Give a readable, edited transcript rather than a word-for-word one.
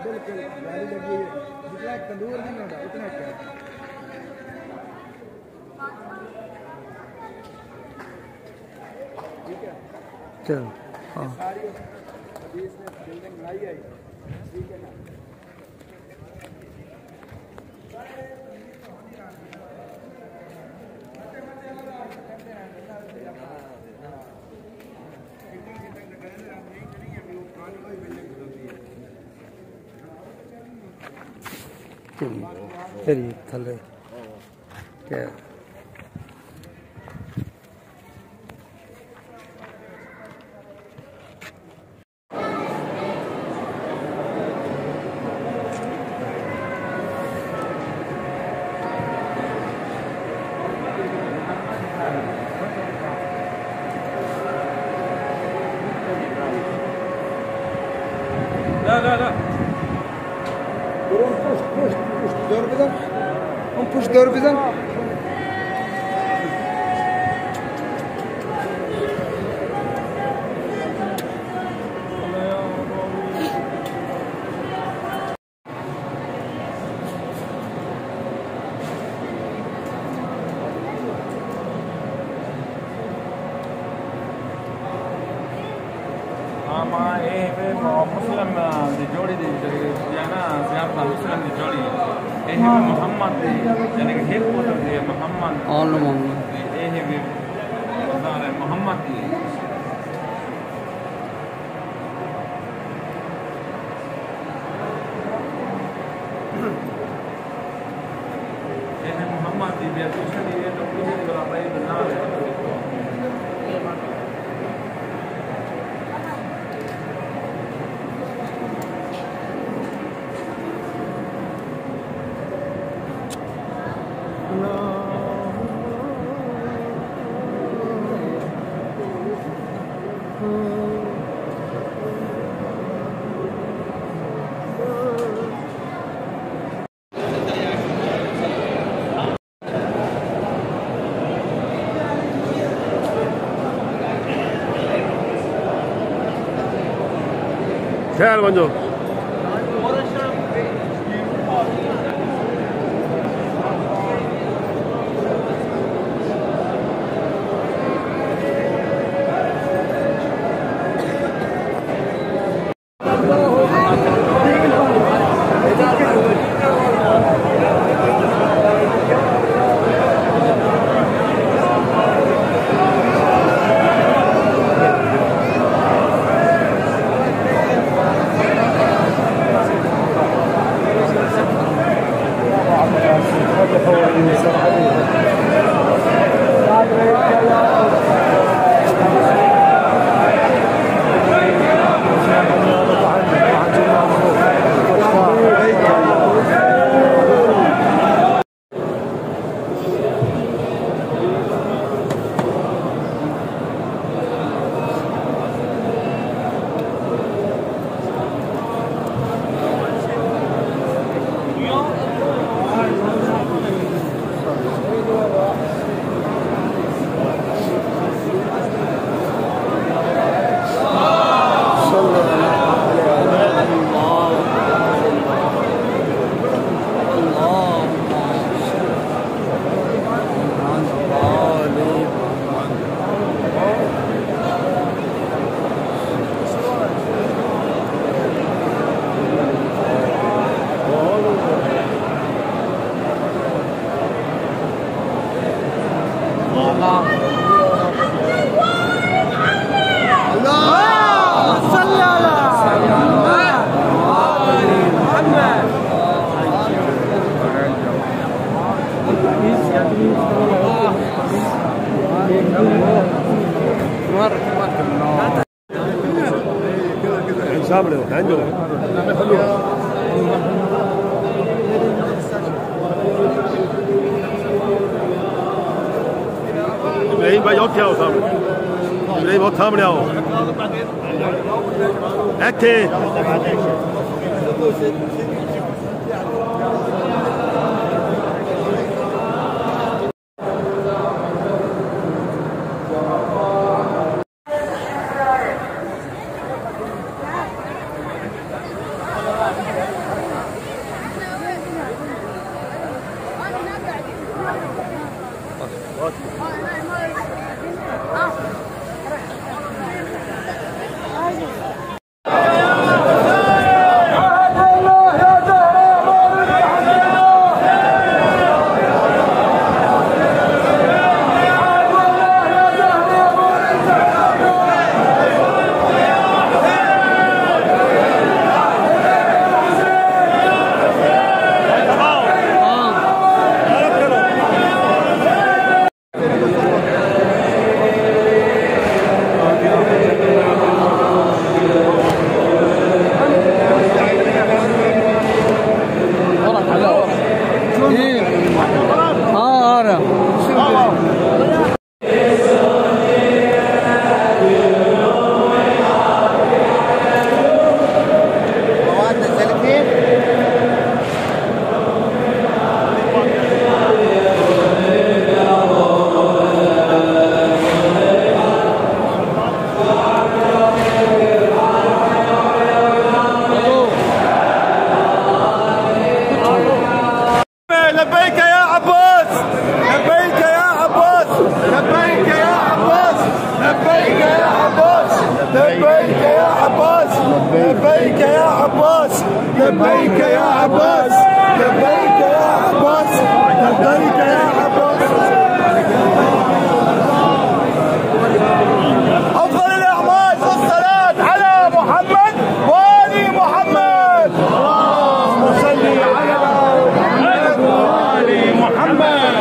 बिल्कुल गाड़ी लगी है, जितना तंदूर नहीं होता उतना क्या ठीक है। चलो हाँ सारी अभी इसने बिल्डिंग बनाई है, ठीक है ना। चलिए थले क्या لا push dör bilen. Push dör bilen. مسلم di जोड़ी di ना सियासत मुस्लिम di जोड़ी ये है मोहम्मद यानी कि हेड क्वार्टर है मोहम्मद ऑल मोहम्मद ये है बाजार मोहम्मद की ये है मोहम्मद की बेतुशा दी है तो कुछ भी बड़ा भाई बना है خير منجو شامله عنده इब्राहिम भाई और क्या हो सामने इब्राहिम और सामने आओ ऐथे لبيك يا عباس، لبيك يا عباس، لبيك يا عباس، لبيك يا عباس، لبيك يا عباس، لبيك يا عباس، لبيك يا عباس، لبيك يا عباس، لبيك يا عباس. أفضل الأعمال والصلاة على محمد وآل محمد. اللهم صل على محمد وآل محمد.